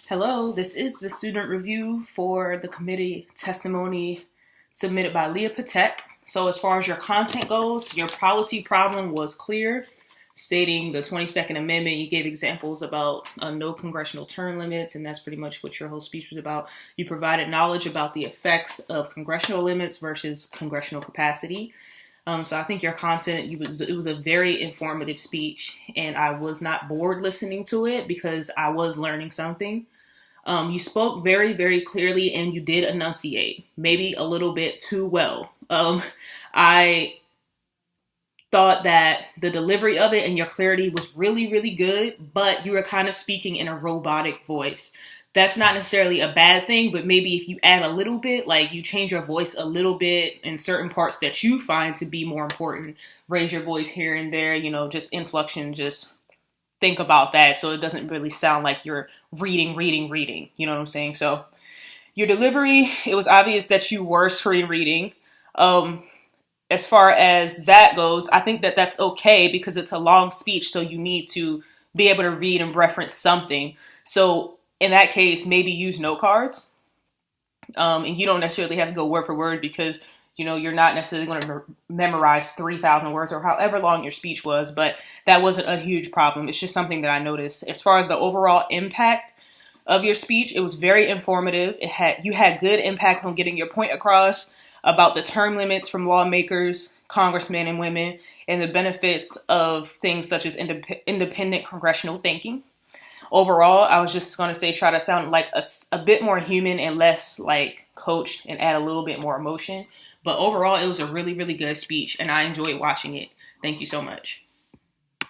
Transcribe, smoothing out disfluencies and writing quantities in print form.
Hello, this is the student review for the committee testimony submitted by Lea Patek. So as far as your content goes, your policy problem was clear, stating the 22nd Amendment. You gave examples about no congressional term limits, and that's pretty much what your whole speech was about. You provided knowledge about the effects of congressional limits versus congressional capacity. So I think your content, it was a very informative speech, and I was not bored listening to it because I was learning something. You spoke very, very clearly, and you did enunciate, maybe a little bit too well. I thought that the delivery of it and your clarity was really, really good, but you were kind of speaking in a robotic voice. That's not necessarily a bad thing, but maybe if you add a little bit, like you change your voice a little bit in certain parts that you find to be more important, raise your voice here and there, just inflection, just think about that so it doesn't really sound like you're reading. You know what I'm saying? So your delivery, it was obvious that you were screen reading. As far as that goes, I think that that's okay because it's a long speech, so you need to be able to read and reference something. So in that case, maybe use note cards. And you don't necessarily have to go word for word because you're not necessarily going to memorize 3,000 words or however long your speech was, but that wasn't a huge problem. It's just something that I noticed. As far as the overall impact of your speech, it was very informative. You had good impact on getting your point across about the term limits from lawmakers, congressmen and women, and the benefits of things such as independent congressional thinking. Overall, I was just going to say try to sound like a bit more human and less like coached and add a little bit more emotion. But overall, it was a really, really good speech, and I enjoyed watching it. Thank you so much.